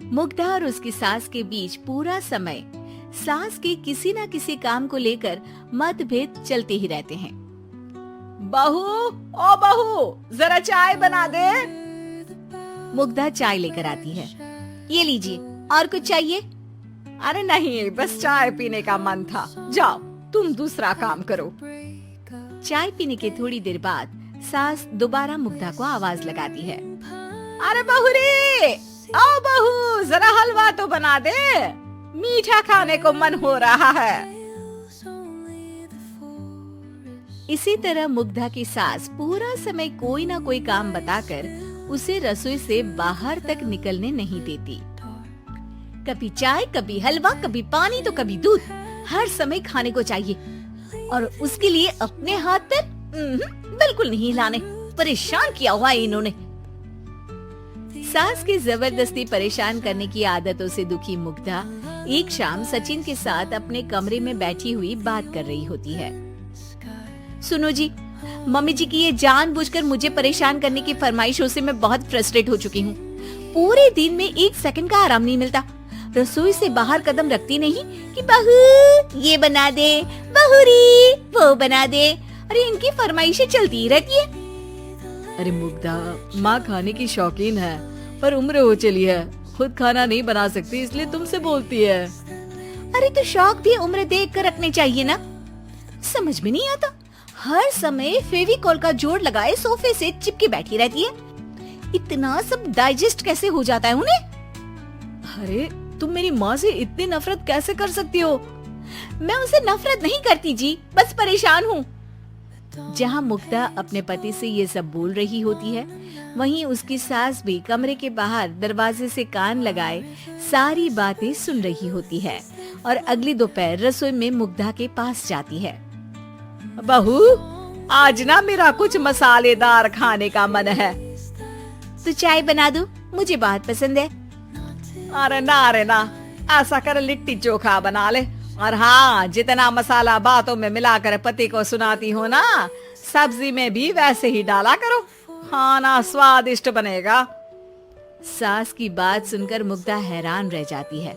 मुग्धा और उसकी सास के बीच पूरा समय सास के किसी न किसी काम को लेकर मतभेद चलते ही रहते हैं। बहू, ओ बहू, जरा चाय बना दे। मुग्धा चाय लेकर आती है। ये लीजिए, और कुछ चाहिए? अरे नहीं, बस चाय पीने का मन था। जाओ, तुम दूसरा काम करो। चाय पीने के थोड़ी देर बाद सास दोबारा मुग्धा को आवाज लगाती है। अरे बहू रे, आओ बहू, जरा हलवा तो बना दे, मीठा खाने को मन हो रहा है। इसी तरह मुग्धा की सास पूरा समय कोई ना कोई काम बताकर उसे रसोई से बाहर तक निकलने नहीं देती। कभी चाय, कभी हलवा, कभी पानी तो कभी दूध, हर समय खाने को चाहिए और उसके लिए अपने हाथ पैर बिल्कुल नहीं हिलाने। परेशान किया हुआ है इन्होंने। सास की जबरदस्ती परेशान करने की आदतों से दुखी मुग्धा एक शाम सचिन के साथ अपने कमरे में बैठी हुई बात कर रही होती है। सुनो जी, मम्मी जी की ये जानबूझकर मुझे परेशान करने की फरमाइशों से मैं बहुत फ्रस्ट्रेट हो चुकी हूँ। पूरे दिन में एक सेकंड का आराम नहीं मिलता। रसोई से बाहर कदम रखती नहीं कि बहू ये बना दे, बहू री वो बना दे। अरे इनकी फरमाइशें चलती ही रहती है। अरे मुग्धा, माँ खाने की शौकीन है पर उम्र हो चली है, खुद खाना नहीं बना सकती, इसलिए तुमसे बोलती है। अरे तो शौक भी उम्र देख कर रखने चाहिए ना। समझ में नहीं आता, हर समय फेविकॉल का जोड़ लगाए सोफे से चिपके बैठी रहती है। इतना सब डाइजेस्ट कैसे हो जाता है उन्हें? अरे तुम मेरी माँ से इतनी नफरत कैसे कर सकती हो? मैं उनसे नफरत नहीं करती जी, बस परेशान हूँ। जहाँ मुग्धा अपने पति से ये सब बोल रही होती है, वहीं उसकी सास भी कमरे के बाहर दरवाजे से कान लगाए सारी बातें सुन रही होती है और अगली दोपहर रसोई में मुग्धा के पास जाती है। बहू, आज ना मेरा कुछ मसालेदार खाने का मन है। तो चाय बना दूं? मुझे बहुत पसंद है। अरे ना, ऐसा कर लिट्टी चोखा बना ले। और हाँ, जितना मसाला बातों में मिलाकर पति को सुनाती हो ना, सब्जी में भी वैसे ही डाला करो, खाना स्वादिष्ट बनेगा। सास की बात सुनकर मुग्धा हैरान रह जाती है।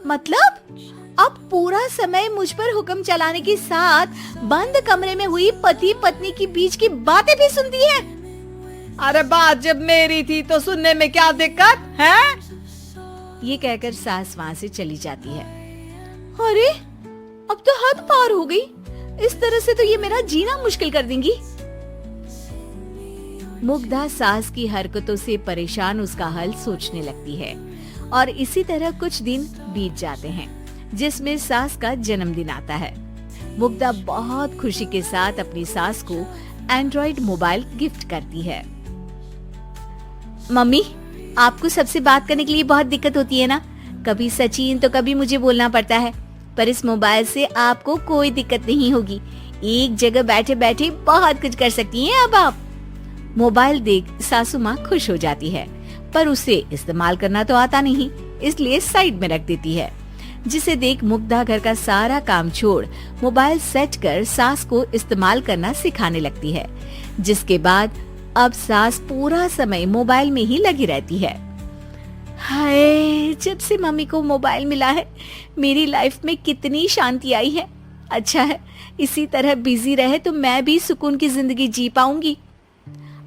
मतलब अब पूरा समय मुझ पर हुक्म चलाने के साथ बंद कमरे में हुई पति पत्नी की बीच की बातें भी सुनती है? अरे बात जब मेरी थी तो सुनने में क्या दिक्कत है? ये कहकर सास वहाँ से चली जाती है। अरे अब तो हद पार हो गई, इस तरह से तो ये मेरा जीना मुश्किल कर देंगी। मुग्धा सास की हरकतों से परेशान उसका हल सोचने लगती है और इसी तरह कुछ दिन बीत जाते हैं, जिसमें सास का जन्मदिन आता है। मुग्धा बहुत खुशी के साथ अपनी सास को एंड्रॉइड मोबाइल गिफ्ट करती है। मम्मी, आपको सबसे बात करने के लिए बहुत दिक्कत होती है ना? कभी सचिन तो कभी मुझे बोलना पड़ता है, पर इस मोबाइल से आपको कोई दिक्कत नहीं होगी। एक जगह बैठे बैठे बहुत कुछ कर सकती हैं अब आप। मोबाइल देख सासू माँ खुश हो जाती है, पर उसे इस्तेमाल करना तो आता नहीं, इसलिए साइड में रख देती है। जिसे देख मुग्धा घर का सारा काम छोड़ मोबाइल सेट कर सास को इस्तेमाल करना सिखाने लगती है, जिसके बाद अब सास पूरा समय मोबाइल में ही लगी रहती है। हाय, जब से मम्मी को मोबाइल मिला है मेरी लाइफ में कितनी शांति आई है। अच्छा है, इसी तरह बिजी रहे तो मैं भी सुकून की जिंदगी जी पाऊंगी।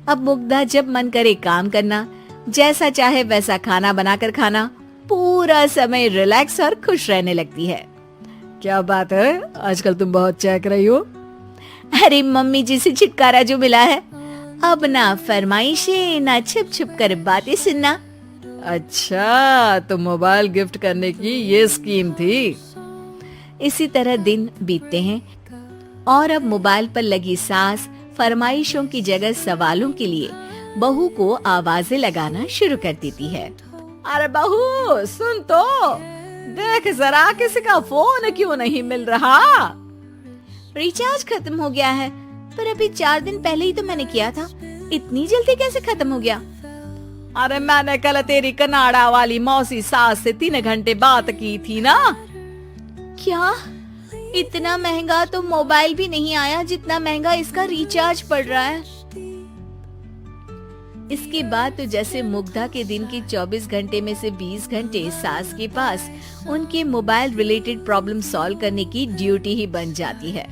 अब मुग्धा जब मन करे काम करना, जैसा चाहे वैसा खाना बनाकर खाना, पूरा समय रिलैक्स और खुश रहने लगती है। क्या बात है, आजकल तुम बहुत चहक रही हो। अरे मम्मी जी से छुटकारा जो मिला है, अब ना फरमाइशें ना छुप छुप कर बातें सुनना। अच्छा, तो मोबाइल गिफ्ट करने की ये स्कीम थी। इसी तरह दिन बीतते हैं और अब मोबाइल पर लगी सास फरमाइशों की जगह सवालों के लिए बहू को आवाजें लगाना शुरू कर देती है। अरे बहू सुन तो, देख जरा किसी का फोन क्यों नहीं मिल रहा? रिचार्ज खत्म हो गया है, पर अभी 4 दिन पहले ही तो मैंने किया था, इतनी जल्दी कैसे खत्म हो गया? अरे मैंने कल तेरी कनाडा वाली मौसी सास से 3 घंटे बात की थी ना। क्या? इतना महंगा तो मोबाइल भी नहीं आया जितना महंगा इसका रिचार्ज पड़ रहा है। इसके बाद तो जैसे मुग्धा के दिन के 24 घंटे में से 20 घंटे सास के पास उनके मोबाइल रिलेटेड प्रॉब्लम सॉल्व करने की ड्यूटी ही बन जाती है।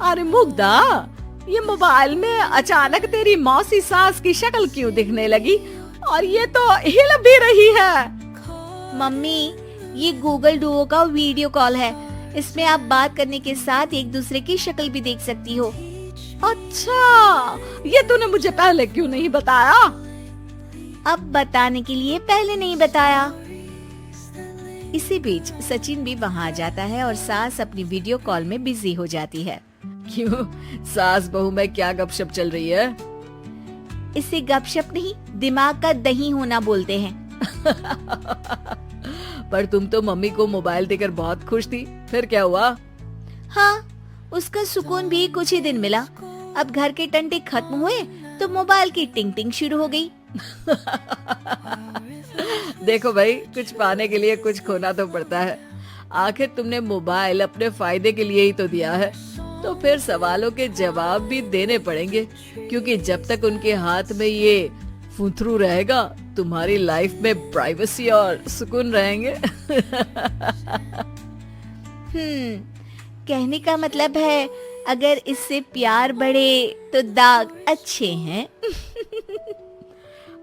अरे मुग्धा, ये मोबाइल में अचानक तेरी मौसी सास की शक्ल क्यों दिखने लगी? और ये तो हिल भी रही है। मम्मी, ये गूगल डुओ का वीडियो कॉल है। इसमें आप बात करने के साथ एक दूसरे की शक्ल भी देख सकती हो। अच्छा, ये तूने मुझे पहले क्यों नहीं बताया? अब बताने के लिए पहले नहीं बताया। इसी बीच सचिन भी वहाँ आ जाता है और सास अपनी वीडियो कॉल में बिजी हो जाती है। क्यों, सास बहू में क्या गपशप चल रही है? इसे गपशप नहीं, दिमाग का दही होना बोलते हैं। पर तुम तो मम्मी को मोबाइल देकर बहुत खुश थी, फिर क्या हुआ? हाँ, उसका सुकून भी कुछ ही दिन मिला। अब घर के टंटे खत्म हुए तो मोबाइल की टिंग टिंग शुरू हो गई। देखो भाई, कुछ पाने के लिए कुछ खोना तो पड़ता है। आखिर तुमने मोबाइल अपने फायदे के लिए ही तो दिया है, तो फिर सवालों के जवाब भी देने पड़ेंगे, क्योंकि जब तक उनके हाथ में ये फुथरू रहेगा, तुम्हारी लाइफ में प्राइवेसी और सुकून रहेंगे। कहने का मतलब है अगर इससे प्यार बढ़े तो दाग अच्छे हैं।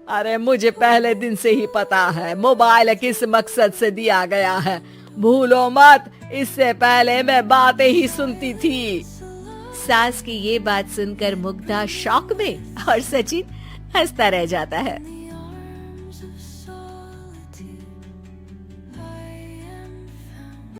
अरे मुझे पहले दिन से ही पता है मोबाइल किस मकसद से दिया गया है। भूलो मत, इससे पहले मैं बातें ही सुनती थी। सास की ये बात सुनकर मुग्धा शॉक में और सचिन हंसता रह जाता है।